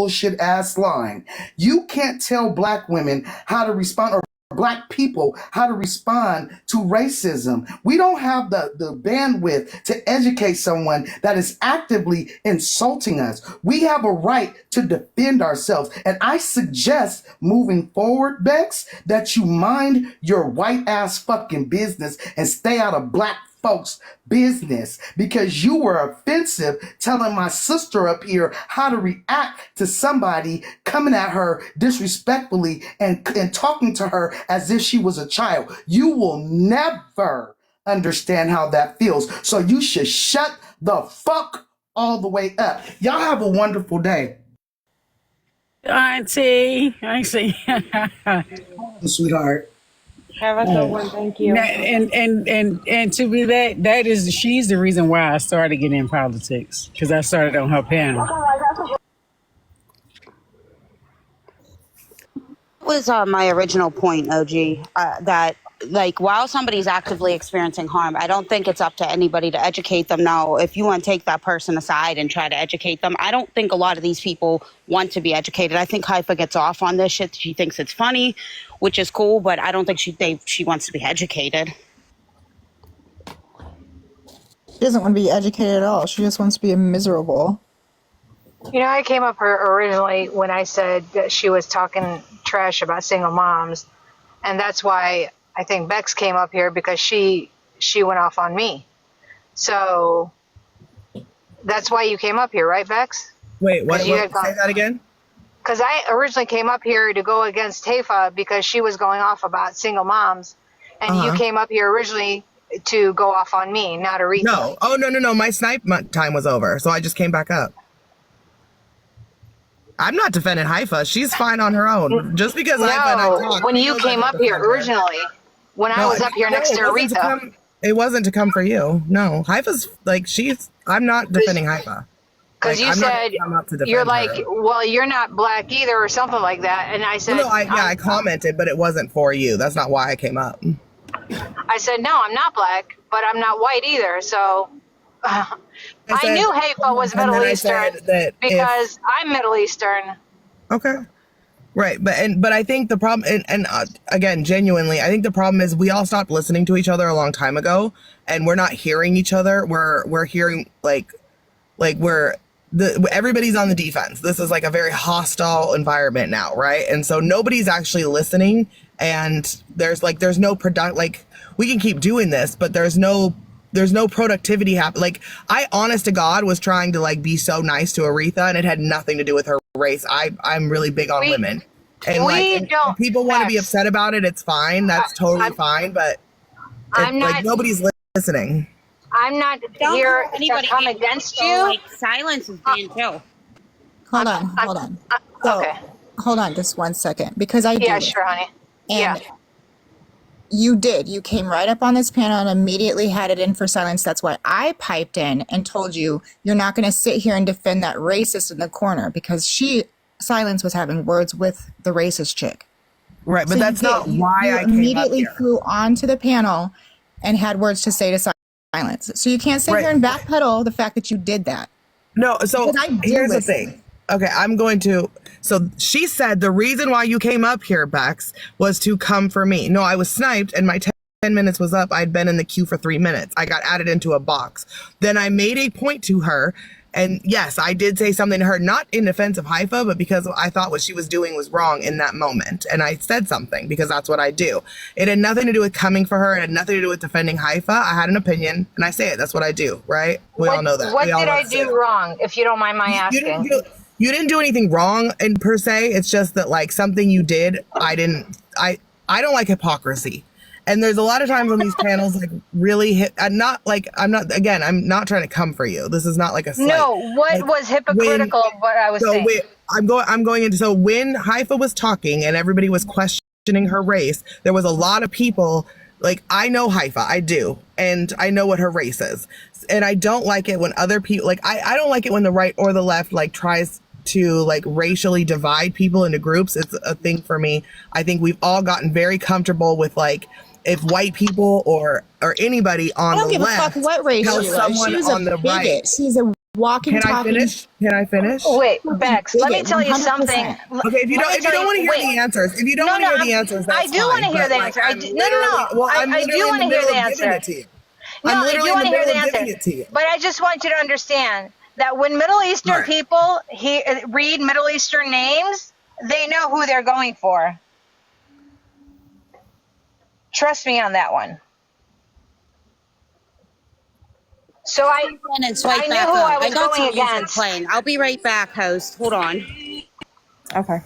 bullshit ass line. You can't tell black women how to respond, or black people how to respond to racism. We don't have the bandwidth to educate someone that is actively insulting us. We have a right to defend ourselves. And I suggest moving forward, Bex, that you mind your white ass fucking business and stay out of black folks' business, because you were offensive telling my sister up here how to react to somebody coming at her disrespectfully and talking to her as if she was a child. You will never understand how that feels. So you should shut the fuck all the way up. Y'all have a wonderful day. Auntie, I see. Sweetheart. Have a good one. Thank you. And to be that is, she's the reason why I started getting in politics, because I started on her panel. Was my original point, OG, that like while somebody's actively experiencing harm, I don't think it's up to anybody to educate them. Now, if you want to take that person aside and try to educate them, I don't think a lot of these people want to be educated. I think Haifa gets off on this shit. She thinks it's funny, which is cool, but I don't think she wants to be educated. She doesn't want to be educated at all. She just wants to be miserable. You know, I came up here originally when I said that she was talking trash about single moms, and that's why I think Bex came up here, because she went off on me. So that's why you came up here, right, Bex? Wait, what? Say that again? Because I originally came up here to go against Haifa because she was going off about single moms, and you came up here originally to go off on me, not Aretha. No. Oh, no. My snipe time was over, so I just came back up. I'm not defending Haifa. She's fine on her own. Just because Haifa and I talk. When you came up here originally, when I was up here next to Aretha. It wasn't to come for you. No. Haifa's like, I'm not defending Haifa. Because you said, you're like, well, you're not black either, or something like that. And I said, I commented, but it wasn't for you. That's not why I came up. I said, no, I'm not black, but I'm not white either. So I knew Haifa was Middle Eastern because I'm Middle Eastern. Okay. Right. But I think the problem, and again, genuinely, I think the problem is we all stopped listening to each other a long time ago, and we're not hearing each other. We're hearing everybody's on the defense. This is like a very hostile environment now, right? And so nobody's actually listening, and there's no we can keep doing this, but there's no productivity happen. Like, I, honest to God, was trying to be so nice to Aretha, and it had nothing to do with her race. I'm really big on women, and if people want to be upset about it, it's fine. That's totally fine. But I'm not, nobody's listening. I'm not here to come against you. Silence is being too. Hold on. Okay. Hold on just 1 second, because I Yeah, sure, honey. And you did. You came right up on this panel and immediately had it in for silence. That's why I piped in and told you you're not going to sit here and defend that racist in the corner, because Silence was having words with the racist chick. Right, but that's not why I came immediately up here. flew onto the panel and had words to say to Silence. So you can't sit here and backpedal the fact that you did that. No, so here's the thing. Okay, so she said the reason why you came up here, Bex, was to come for me. No, I was sniped and my 10 minutes was up. I'd been in the queue for 3 minutes. I got added into a box. Then I made a point to her. And yes, I did say something to her, not in defense of Haifa, but because I thought what she was doing was wrong in that moment. And I said something because that's what I do. It had nothing to do with coming for her. It had nothing to do with defending Haifa. I had an opinion and I say it. That's what I do, right? We all know that. What did I do wrong, if you don't mind my asking? You didn't do anything wrong in per se. It's just that something you did, I don't like hypocrisy. And there's a lot of times when these panels really hit. I'm not trying to come for you. This is not like a slight. No, what was hypocritical of what I was saying? I'm going into, so when Haifa was talking and everybody was questioning her race, there was a lot of people, I know Haifa, I do. And I know what her race is. And I don't like it when other people, I don't like it when the right or the left, tries to racially divide people into groups. It's a thing for me. I think we've all gotten very comfortable with if white people or anybody on the left I don't give a fuck what race tells someone on the right. She's a walking, Can I talking. finish? Can I finish? Wait, Bex, let me tell you 100%. something. Okay, if you don't want to hear the answers, if you don't want to hear the answers, that's I do want to fine. hear But the like, answer. I'm No, no, literally, no. well, I'm I do literally in want the to hear middle the of giving answer. it to you. No, I'm I literally do in want the to hear middle the of giving answer. it to you. But I just want you to understand that when Middle Eastern Right. people read Middle Eastern names, they know who they're going for. Trust me on that one. So I And swipe knew back who I up. I was got some going music against. playing. I'll be right back, host. Hold on. Okay.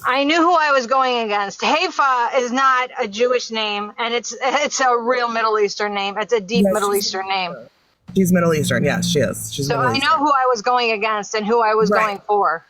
I knew who I was going against. Haifa is not a Jewish name, and it's a real Middle Eastern name. It's a deep Yes, Middle Eastern name. she's Middle Eastern. Yes, she is. She's So Middle I know Eastern. who I was going against and who I was Right. going for.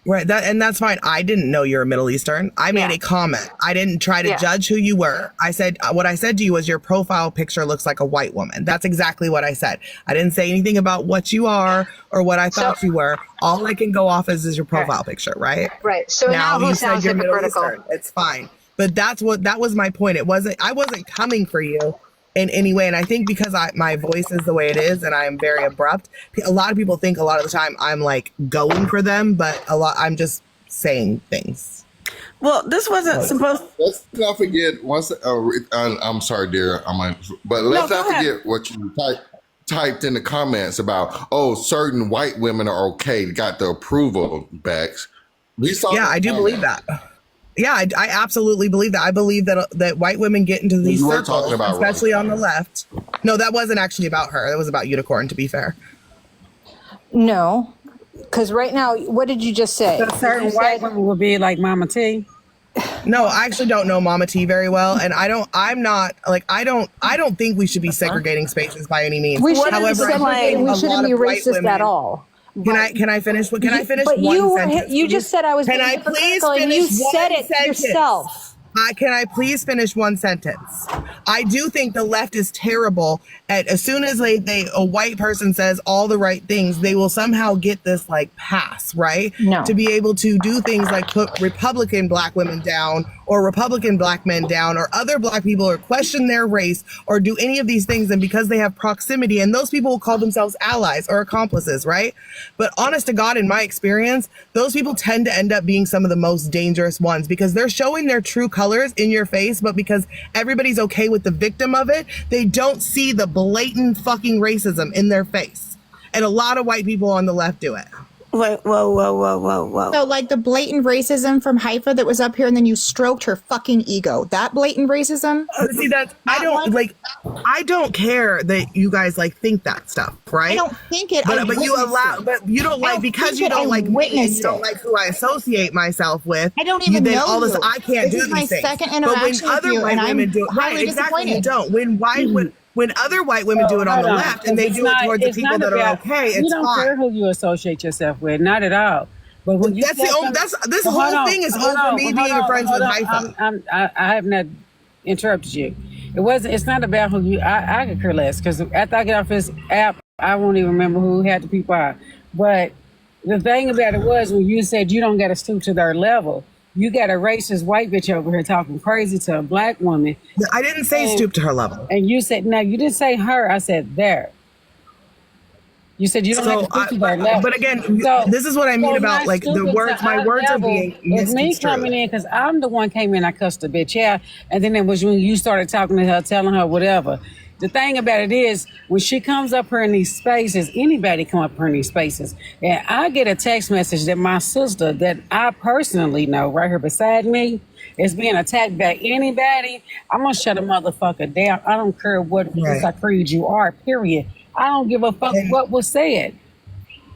Right. That's fine. I didn't know you're a Middle Eastern. I made Yeah. a comment. I didn't try to judge who you were. I said, what I said to you was your profile picture looks like a white woman. That's exactly what I said. I didn't say anything about what you are or what I thought you were. All I can go off is your profile picture, right? Right. So now who you said sounds you're Middle hypocritical? Eastern. It's fine. But that was my point. I wasn't coming for you in any way. And I think because my voice is the way it is and I am very abrupt, a lot of people think a lot of the time I'm like going for them, but I'm just saying things. Well, this wasn't supposed. Let's not forget I'm sorry, dear. But let's not forget what you typed in the comments about. Oh, certain white women are okay. Got the approval backs. We saw. Yeah, I do believe that. Yeah, I absolutely believe that. I believe that white women get into these circles, especially on the left. No, that wasn't actually about her. That was about Unicorn, to be fair. No, because right now, what did you just say? So certain white women will be like Mama T. No, I actually don't know Mama T very well, and I don't think we should be segregating spaces by any means. We shouldn't be However, segregating. We shouldn't be racist at all. Can I finish? Can I finish But one sentence? you just said I was being Can I please hypocritical, and you finish one said it sentence? yourself. Can I please finish one sentence? I do think the left is terrible at as soon as a white person says all the right things, they will somehow get this like pass, right? No. To be able to do things like put Republican black women down or Republican black men down or other black people or question their race or do any of these things. And because they have proximity and those people will call themselves allies or accomplices, right? But honest to God, in my experience, those people tend to end up being some of the most dangerous ones because they're showing their true colors in your face, but because everybody's okay with the victim of it, they don't see the blatant fucking racism in their face. And a lot of white people on the left do it. Wait, whoa. So, like the blatant racism from Haifa that was up here, and then you stroked her fucking ego. That blatant racism. See, that's I don't care that you guys like think that stuff, right? I don't think it. But you don't like because you don't like me and you don't like who I associate myself with. I don't even know all this, you. I can't This do is my these things. second But when interaction with other you, white and I'm women do it, right? highly Exactly, you disappointed. don't. When other white women do it on the left and they do it towards the people that are okay, it's fine. You don't care who you associate yourself with, not at all. But when you this whole thing is over me being friends with Haifa. I have not interrupted you. It's not about who you. I could care less because after I get off this app, I won't even remember who had the people are. But the thing about it was when you said you don't got to stoop to their level. You got a racist white bitch over here talking crazy to a black woman. I didn't say stoop to her level. And you said, no, you didn't say her. I said there. You said you don't have to stoop to their level. But again, this is what I mean about like the words. My words are being misconstrued. It's me coming in because I'm the one came in. I cussed the bitch out, and then it was when you started talking to her, telling her whatever. The thing about it is, when she comes up here in these spaces, anybody come up here in these spaces, and I get a text message that my sister, that I personally know, right here beside me, is being attacked by anybody, I'm gonna shut a motherfucker down. I don't care what creed you are, period. I don't give a fuck what was said.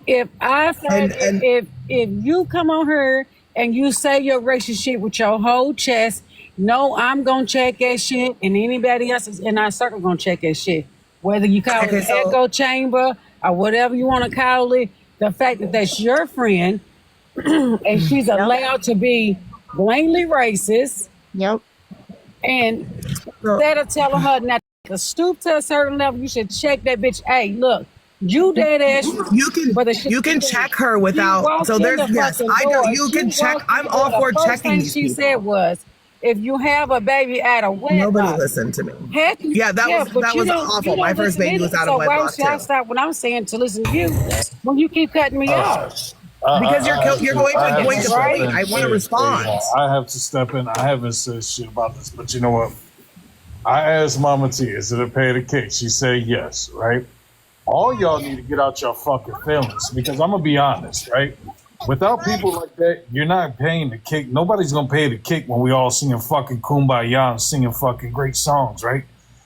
If you come on here and you say your racist shit with your whole chest, no, I'm gonna check that shit, and anybody else is in our circle gonna check that shit. Whether you call it an echo chamber or whatever you want to call it, the fact that that's your friend and she's allowed to be blatantly racist. Yep. And instead of telling her not to stoop to a certain level, you should check that bitch. Hey, look. You dead ass. You can check her without. So there's you can check. I'm all for checking these she people. said was, if you have a baby out of wedlock. Nobody listened to me. Heck, Yeah, that was awful. My first baby was out of wedlock So why too. should I stop what I'm saying to listen to you when you keep cutting me off? Because you're going to the point. I want to respond. I have to step in. I haven't said shit about this, but you know what? I asked Mama T, is it a pay to kick? She said yes, right? All y'all need to get out your fucking feelings because I'm gonna be honest, right? Without people like that, you're not paying the kick. Nobody's gonna pay the kick when we all singing fucking Kumbaya and singing fucking great songs, right?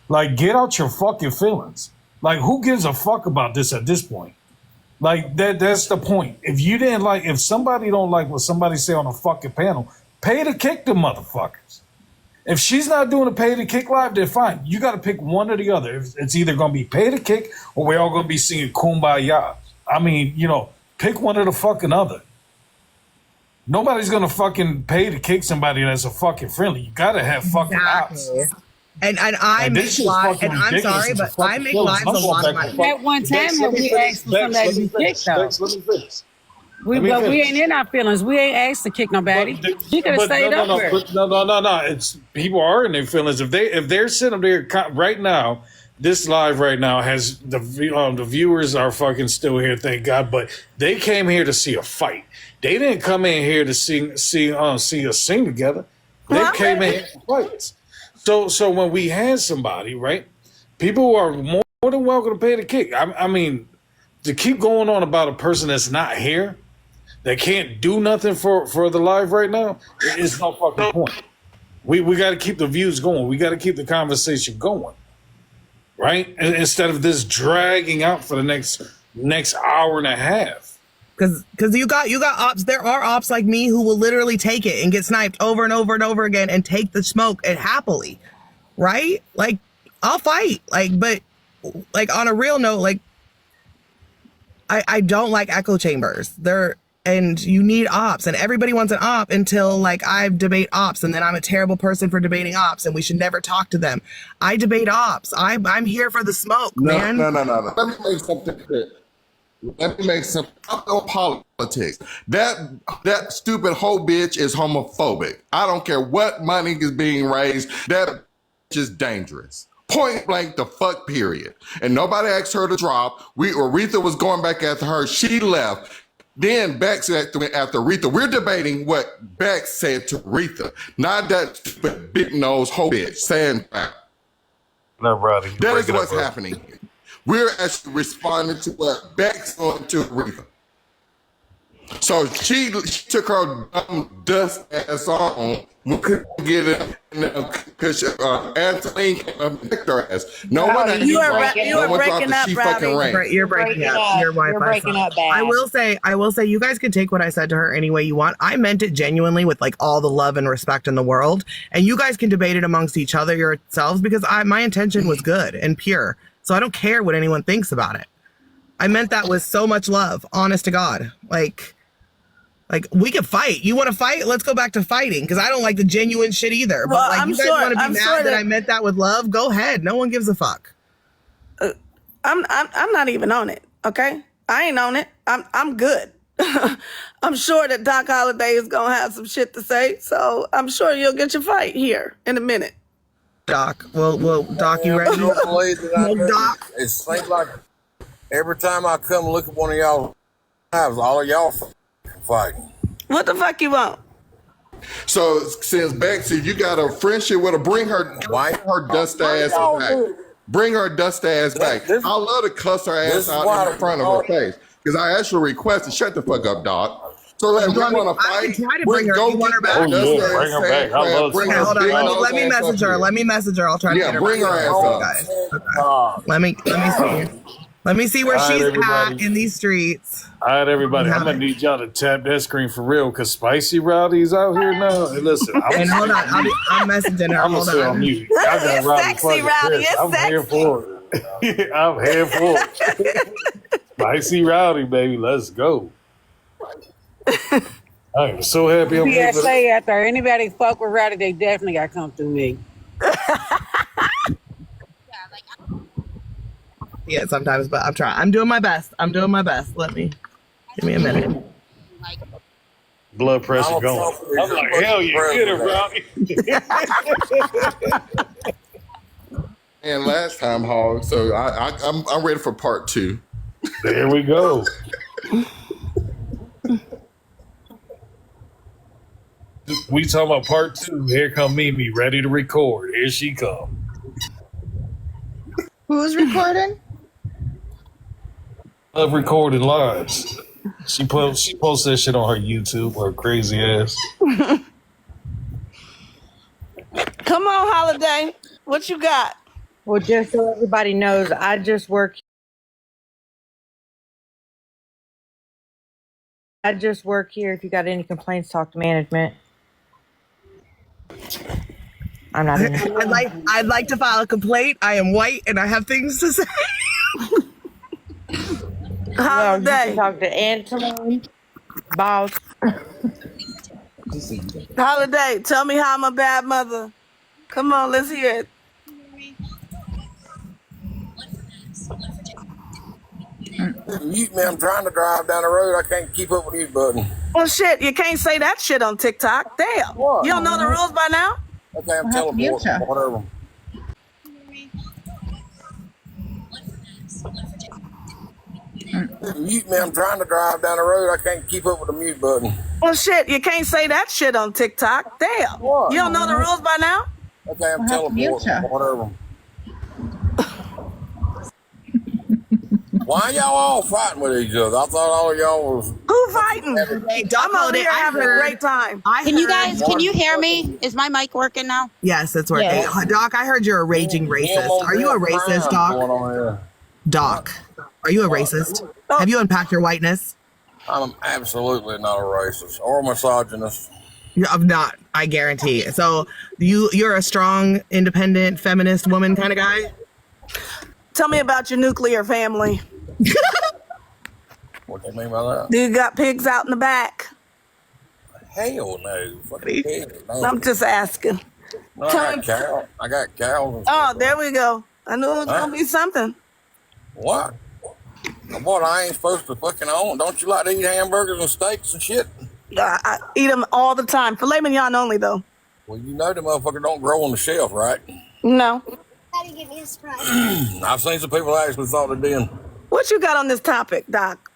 Like, get out your fucking feelings. Like, who gives a fuck about this at this point? Like, that's the point. If somebody don't like what somebody say on a fucking panel, pay to kick the motherfuckers. If she's not doing a pay to kick live, then fine. You got to pick one or the other. It's either going to be pay to kick or we're all going to be singing Kumbaya. I mean, pick one or the fucking other. Nobody's going to fucking pay to kick somebody that's a fucking friendly. You got to have fucking ops. And I make lives, and I'm sorry, but I make lives a lot of my. At one time, we asked for somebody to be kicked, though. Let me finish. We ain't in our feelings. We ain't asked to kick nobody. She could have stayed up there. No. It's people are in their feelings. If they're sitting up there right now, this live right now has the viewers are fucking still here, thank God. But they came here to see a fight. They didn't come in here to see us sing together. They came in here for fights. So when we had somebody, right, people are more than welcome to pay the kick. I mean, to keep going on about a person that's not here, that can't do nothing for the live right now, it's no fucking point. We got to keep the views going. We got to keep the conversation going, right? Instead of this dragging out for the next hour and a half. Because you got ops. There are ops like me who will literally take it and get sniped over and over and over again and take the smoke and happily, right? Like, I'll fight. But on a real note, I don't like echo chambers. And you need ops, and everybody wants an op until I debate ops, and then I'm a terrible person for debating ops, and we should never talk to them. I debate ops. I'm here for the smoke, man. No. Let me make something clear. I'm no politics. That stupid hoe bitch is homophobic. I don't care what money is being raised. That bitch is dangerous. Point blank, the fuck period. And nobody asked her to drop. Aretha was going back after her. She left. Then Bex after Aretha. We're debating what Bex said to Aretha, not that stupid big nose hoe bitch saying that. No, brother. That is what's happening here. We're actually responding to what Bex said to Aretha. So she took her dumb dust ass on. We couldn't get it because Anthony came up and kicked her ass. No one actually you are breaking up, Rowdy. You're breaking up. Your Wi-Fi. You're breaking up bad. I will say, you guys can take what I said to her any way you want. I meant it genuinely with all the love and respect in the world, and you guys can debate it amongst each other yourselves because my intention was good and pure. So I don't care what anyone thinks about it. I meant that with so much love, honest to God. We can fight. You want to fight? Let's go back to fighting because I don't like the genuine shit either. Well, But you guys want to be mad that I meant that with love? Go ahead. No one gives a fuck. I'm not even on it. Okay, I ain't on it. I'm good. I'm sure that Doc Holliday is gonna have some shit to say, so I'm sure you'll get your fight here in a minute. Doc, well, Doc, you ready? Doc, it seems like every time I come look at one of y'all lives, all of y'all fighting. What the fuck you want? So since Bexie, you got a friendship with her, bring her dust ass back. Bring her dust ass back. I love to cuss her ass out in front of her face because I asked her request to shut the fuck up, Doc. So we want to fight. I can try to bring her. You want her back? Bring her back. I love her. Hold on. Let me message her. Let me message her. I'll try to get her. Bring her ass up. Okay. Let me see. Let me see where she's at in these streets. All right, everybody. I'm gonna need y'all to tap that screen for real, cause Spicy Rowdy's out here now. And listen, hold on, I'm messaging her. I'm gonna stay on mute. I got It's sexy, Rowdy. It's I'm sexy. here for it. I'm here for it. Spicy Rowdy, baby. Let's go. I'm so happy. I'm here for PSA out there. Anybody fuck with Rowdy, they definitely got to come through me. Yeah, sometimes, but I'm trying. I'm doing my best. Give me a minute. blood pressure Donald going. Trump is I'm your like, hell yeah, get it, president. Robbie. And last time, Hog. So I'm ready for part 2. There we go. We talking about part 2. Here come Mimi, ready to record. Here she come. Who's recording? Love recording lives. She posts that shit on her YouTube, her crazy ass. Come on, Holiday. What you got? Well, just so everybody knows, I just work here. If you got any complaints, talk to management. I'm not in I'd like to file a complaint. I am white and I have things to say. Well, you can talk to Antoine, boss. Holiday, tell me how I'm a bad mother. Come on, let's hear it. Mute me. I'm trying to drive down the road. I can't keep up with you button. Well, shit, you can't say that shit on TikTok. Damn. What? You don't know the rules by now? Okay, I'm teleporting. Whatever. Mute me. I'm trying to drive down the road. I can't keep up with the mute button. Well, shit, you can't say that shit on TikTok. Damn. What? You don't know the rules by now? Okay, I'm teleporting. Whatever. Why y'all all fighting with each other? I thought all of y'all was. Who fighting? Hey, Doc, I'm over here having a great time. Can you hear me? Is my mic working now? Yes, it's working. Yes. Doc, I heard you're a raging racist. Are you a racist, Doc? Doc, are you a racist? Have you unpacked your whiteness? I'm absolutely not a racist or a misogynist. I'm not, I guarantee. So you're a strong, independent, feminist woman kind of guy? Tell me about your nuclear family. What do you mean by that? Do you got pigs out in the back? Hell no. Fucking pigs, no. I'm just asking. No, I got cows. I got cows. And Oh, stuff. there we go. I knew it was going to be something. What? What I ain't supposed to fucking own? Don't you like to eat hamburgers and steaks and shit? I eat them all the time. Filet mignon only, though. Well, you know the motherfucker don't grow on the shelf, right? No. Daddy, give me a surprise. I've seen some people actually thought they did. What you got on this topic, Doc?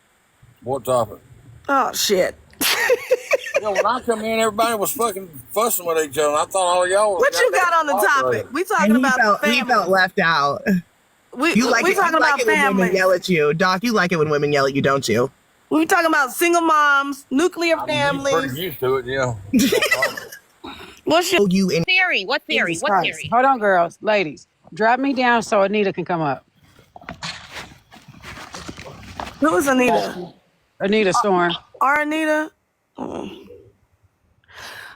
What topic? Oh, shit. When I come in, everybody was fucking fussing with each other. And I thought all of y'all was. What you got on the topic? We talking about family. He felt left out. We You like talking about it when women family. yell at you. Doc, you like it when women yell at you, don't you? We talking about single moms, nuclear I'm families. pretty used to it, yeah. What's your Theory. What theory? Jesus What Christ. theory? Hold on, girls, ladies. Drop me down so Anita can come up. Who is Anita? Anita Storm. Our Anita?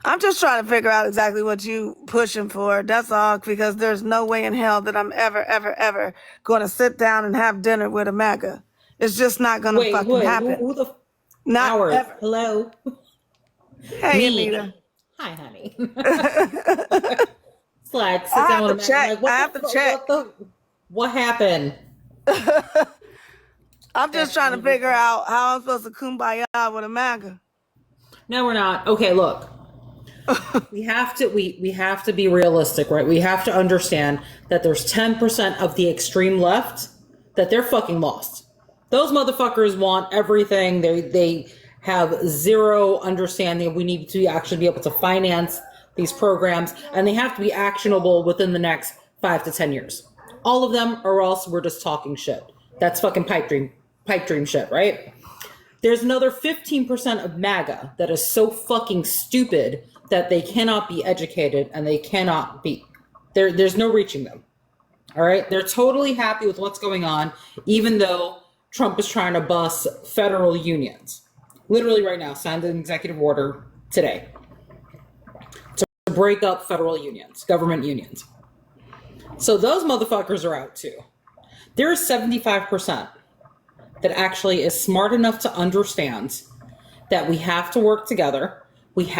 I'm just trying to figure out exactly what you pushing for. That's all, because there's no way in hell that I'm ever going to sit down and have dinner with a MAGA. It's just not going to fucking happen. Who the Not hours? ever. Hello. Hey, Me. Anita. Hi, honey. It's like sit I down have with to a man. check. Like, what I the have to fu- check. What happened? I'm just trying to figure out how I'm supposed to kumbaya with a MAGA. No, we're not. Okay, look. we have to be realistic, right? We have to understand that there's 10% of the extreme left that they're fucking lost. Those motherfuckers want everything. They have zero understanding. We need to actually be able to finance these programs, and they have to be actionable within the next 5 to 10 years. All of them, or else we're just talking shit. That's fucking pipe dream shit, right? There's another 15% of MAGA that is so fucking stupid that they cannot be educated and they cannot be. There's no reaching them. All right? They're totally happy with what's going on, even though Trump is trying to bust federal unions. Literally right now, signed an executive order today to break up federal unions, government unions. So those motherfuckers are out too. There is 75% that actually is smart enough to understand that we have to work together. We have